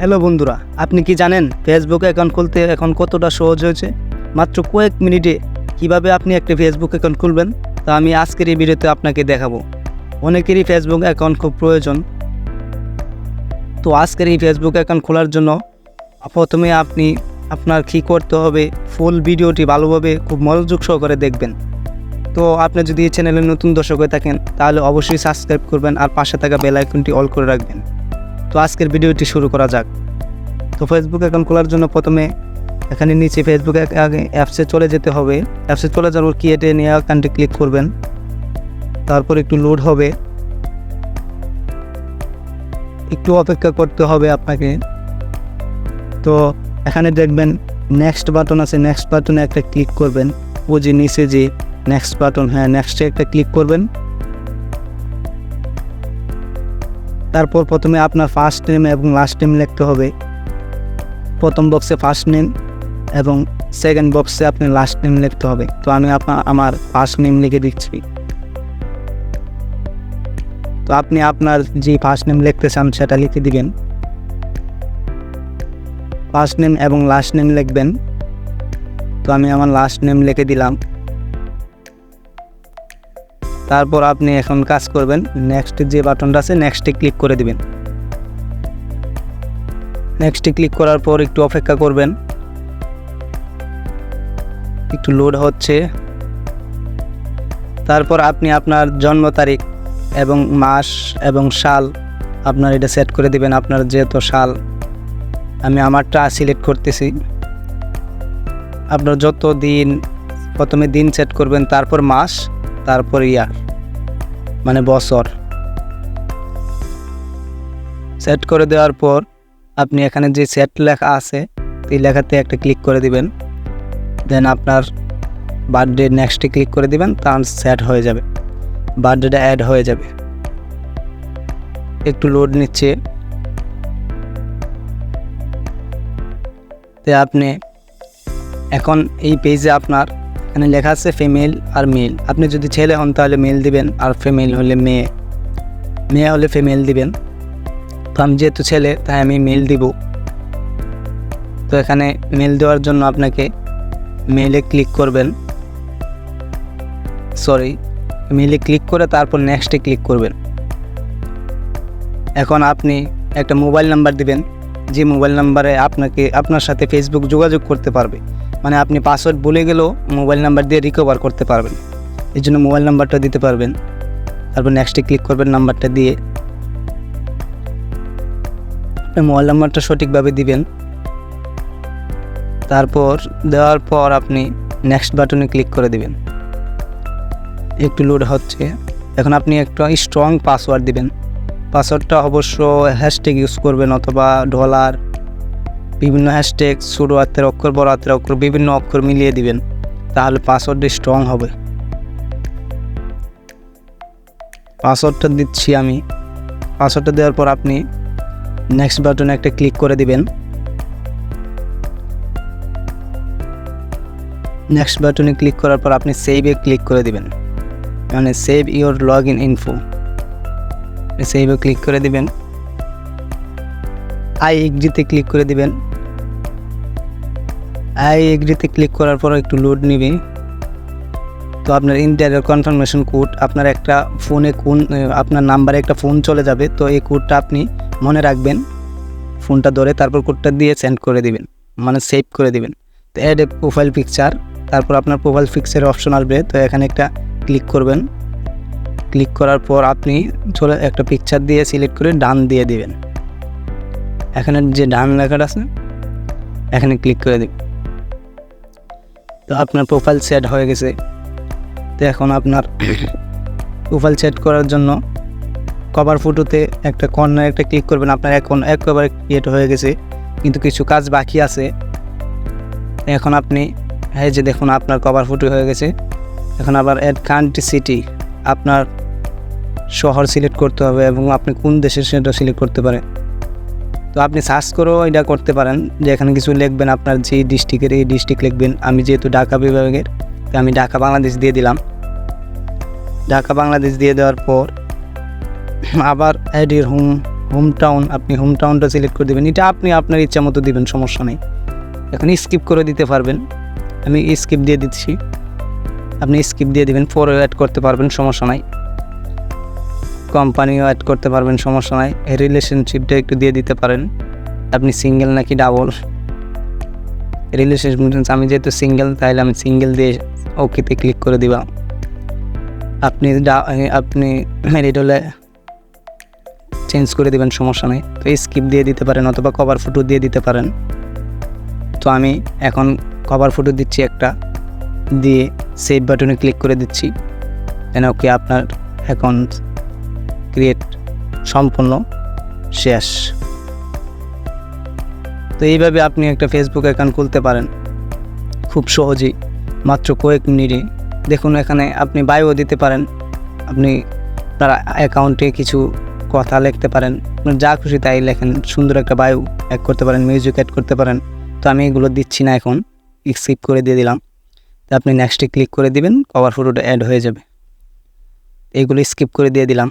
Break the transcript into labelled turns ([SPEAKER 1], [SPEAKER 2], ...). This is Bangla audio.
[SPEAKER 1] হ্যালো বন্ধুরা, আপনি কি জানেন ফেসবুক অ্যাকাউন্ট খুলতে এখন কতটা সহজ হয়েছে? মাত্র কয়েক মিনিটে কিভাবে আপনি একটা ফেসবুক অ্যাকাউন্ট খুলবেন তা আমি আজকের এই ভিডিওতে আপনাকে দেখাবো। অনেকেরই ফেসবুক অ্যাকাউন্ট খুব প্রয়োজন। তো আজকের এই ফেসবুক অ্যাকাউন্ট খোলার জন্য প্রথমে আপনার কী করতে হবে, ফুল ভিডিওটি ভালোভাবে খুব মনোযোগ সহকারে দেখবেন। তো আপনি যদি এই চ্যানেলে নতুন দর্শক হয়ে থাকেন তাহলে অবশ্যই সাবস্ক্রাইব করবেন আর পাশে থাকা বেল আইকনটি অল করে রাখবেন। তো আজকের ভিডিওটি শুরু করা যাক। তো ফেসবুক অ্যাকাউন্ট খোলার জন্য প্রথমে এখানে নিচে ফেসবুক অ্যাপসে চলে যেতে হবে। অ্যাপসে চলে যাওয়ার ক্রিয়েটে নিয়ে অ্যাকাউন্টে ক্লিক করবেন। তারপর একটু লোড হবে, একটু অপেক্ষা করতে হবে আপনাকে। তো এখানে দেখবেন নেক্সট বাটন আছে, নেক্সট বাটনে একটা ক্লিক করবেন। ও যে নিচে যে নেক্সট বাটন, হ্যাঁ নেক্সটে একটা ক্লিক করবেন। তারপর প্রথমে আপনার ফার্স্ট নেম এবং লাস্ট নেম লিখতে হবে। প্রথম বক্সে ফার্স্ট নেম এবং সেকেন্ড বক্সে আপনি লাস্ট নেম লিখতে হবে। তো আমি আমার ফার্স্ট নেম লিখে দিচ্ছি। তো আপনি আপনার যে ফার্স্ট নেম লিখতে চান সেটা লিখে দিবেন। ফার্স্ট নেম এবং লাস্ট নেম লিখবেন। তো আমি আমার লাস্ট নেম লিখে দিলাম। তারপর আপনি এখন কাজ করবেন, নেক্সট যে বাটনটা আছে নেক্সটে ক্লিক করে দিবেন। নেক্সটে ক্লিক করার পর একটু অপেক্ষা করবেন, একটু লোড হচ্ছে। তারপর আপনি আপনার জন্ম তারিখ এবং মাস এবং সাল আপনার এটা সেট করে দিবেন। আপনার যেহেতু সাল, আমি আমারটা সিলেক্ট করতেছি। আপনার যত দিন, প্রথমে দিন সেট করবেন, তারপর মাস, তারপর ইয়ার মানে বছর। সেট করে দেওয়ার পর আপনি এখানে যে সেট লেখা আছে এই লেখাতে একটা ক্লিক করে দিবেন। দেন আপনার বার্থডে নেক্সটে ক্লিক করে দিবেন, তাহলে সেট হয়ে যাবে, বার্থডেটা অ্যাড হয়ে যাবে। একটু লোড নিচ্ছে। তো আপনি এখন এই পেজে আপনার এখানে লেখা আছে ফিমেল আর মেল। আপনি যদি ছেলে হন তাহলে মেল দিবেন, আর ফিমেল হলে মেয়ে, মেয়ে হলে ফিমেল দিবেন। তো আমি যেহেতু ছেলে তাই আমি মেল দিব। তো এখানে মেল দেওয়ার জন্য আপনাকে মেলে ক্লিক করবেন, মেলে ক্লিক করে তারপর নেক্সটে ক্লিক করবেন। এখন আপনি একটা মোবাইল নাম্বার দিবেন, যে মোবাইল নাম্বারে আপনার সাথে ফেসবুক যোগাযোগ করতে পারবে। মানে আপনি পাসওয়ার্ড ভুলে গেলেও মোবাইল নাম্বার দিয়ে রিকভার করতে পারবেন, এই জন্য মোবাইল নাম্বারটা দিতে পারবেন। তারপর নেক্সটে ক্লিক করবেন, নাম্বারটা দিয়ে আপনি মোবাইল নাম্বারটা সঠিকভাবে দিবেন। তারপর দেওয়ার পর আপনি নেক্সট বাটনে ক্লিক করে দিবেন। একটু লোড হচ্ছে। এখন আপনি একটা স্ট্রং পাসওয়ার্ড দিবেন। পাসওয়ার্ডটা অবশ্য হ্যাশট্যাগ ইউজ করবেন অথবা ডলার, বিভিন্ন হ্যাশট্যাগ, ছোটো হাতের অক্ষর, বড় হাতের অক্ষর, বিভিন্ন অক্ষর মিলিয়ে দিবেন, তাহলে পাসওয়ার্ডটা স্ট্রং হবে। পাসওয়ার্ডটা দিচ্ছি আমি। পাসওয়ার্ডটা দেওয়ার পর আপনি নেক্সট বাটনে একটা ক্লিক করে দিবেন। নেক্সট বাটনে ক্লিক করার পর আপনি সেভে ক্লিক করে দিবেন, মানে save your log in info, সেভে ক্লিক করে দিবেন। আই এগ্রিতে ক্লিক করে দিবেন। আই এগ্রিতে ক্লিক করার পর একটু লোড নেবে। তো আপনার ইন্টারিয়র কনফার্মেশন কোড, আপনার একটা ফোনে আপনার নাম্বারে একটা ফোন চলে যাবে। তো এই কোডটা আপনি মনে রাখবেন, ফোনটা ধরে তারপর কোডটা দিয়ে সেন্ড করে দিবেন, মানে সেভ করে দিবেন। তো অ্যাড এ প্রোফাইল পিকচার, তারপর আপনার প্রোফাইল পিকচারের অপশন আসবে। তো এখানে একটা ক্লিক করবেন। ক্লিক করার পর আপনি একটা পিকচার দিয়ে সিলেক্ট করে ডান দিয়ে দিবেন। এখানে যে ডান লেখাটা আছে এখানে ক্লিক করে দিবেন। তো আপনার প্রোফাইল সেট হয়ে গেছে। তো এখন আপনার প্রোফাইল সেট করার জন্য কভার ফটোতে একটা কর্নারে একটা ক্লিক করবেন। আপনার এখন একেবারে ক্রিয়েট হয়ে গেছে, কিন্তু কিছু কাজ বাকি আছে। এখন আপনি এই যে দেখুন আপনার কভার ফটো হয়ে গেছে। এখন আবার অ্যাড কান্ট্রি সিটি, আপনার শহর সিলেক্ট করতে হবে এবং আপনি কোন দেশের সেটা সিলেক্ট করতে পারেন। তো আপনি সার্চ করেও এটা করতে পারেন, যে এখানে কিছু লিখবেন, আপনার যে ডিস্ট্রিক্টের এই ডিস্ট্রিক্ট লিখবেন। আমি যেহেতু ঢাকা বিভাগের, তো আমি ঢাকা বাংলাদেশ দিয়ে দিলাম। ঢাকা বাংলাদেশ দিয়ে দেওয়ার পর আবার অ্যাড ইউর হোম টাউন, আপনি হোম টাউনটা সিলেক্ট করে দেবেন। এটা আপনি আপনার ইচ্ছা মতো দিবেন, সমস্যা নেই। এখন স্কিপ করে দিতে পারবেন, আমি স্কিপ দিয়ে দিচ্ছি, আপনি স্কিপ দিয়ে দিবেন। পরেও অ্যাড করতে পারবেন, সমস্যা নাই। কোম্পানিও অ্যাড করতে পারবেন, সমস্যা নাই। রিলেশনশিপটা একটু দিয়ে দিতে পারেন, আপনি সিঙ্গেল নাকি ডাবল। রিলেশনশিপ আমি যেহেতু সিঙ্গেল, তাহলে আমি সিঙ্গেল দিয়ে ওকেতে ক্লিক করে দিবা। আপনি ম্যারিড হলে চেঞ্জ করে দেবেন, সমস্যা নেই। তো স্কিপ দিয়ে দিতে পারেন অথবা কভার ফটো দিয়ে দিতে পারেন। তো আমি এখন কভার ফটো দিচ্ছি একটা, দিয়ে সেভ বাটনে ক্লিক করে দিচ্ছি। দেন ওকে, আপনার অ্যাকাউন্ট ক্রিয়েট সম্পূর্ণ শেষ। তো এইভাবে আপনি একটা ফেসবুক অ্যাকাউন্ট খুলতে পারেন খুব সহজেই, মাত্র কয়েক মিনিটে। দেখুন এখানে আপনি বায়োও দিতে পারেন, আপনি তার অ্যাকাউন্টে কিছু কথা লিখতে পারেন, আপনার যা খুশি তাই লেখেন, সুন্দর একটা বায়ো অ্যাড করতে পারেন, মিউজিক অ্যাড করতে পারেন। তো আমি এগুলো দিচ্ছি না, এখন স্কিপ করে দিয়ে দিলাম। তো আপনি নেক্সটে ক্লিক করে দিবেন, কভার ফটোটা অ্যাড হয়ে যাবে। এইগুলো স্কিপ করে দিয়ে দিলাম।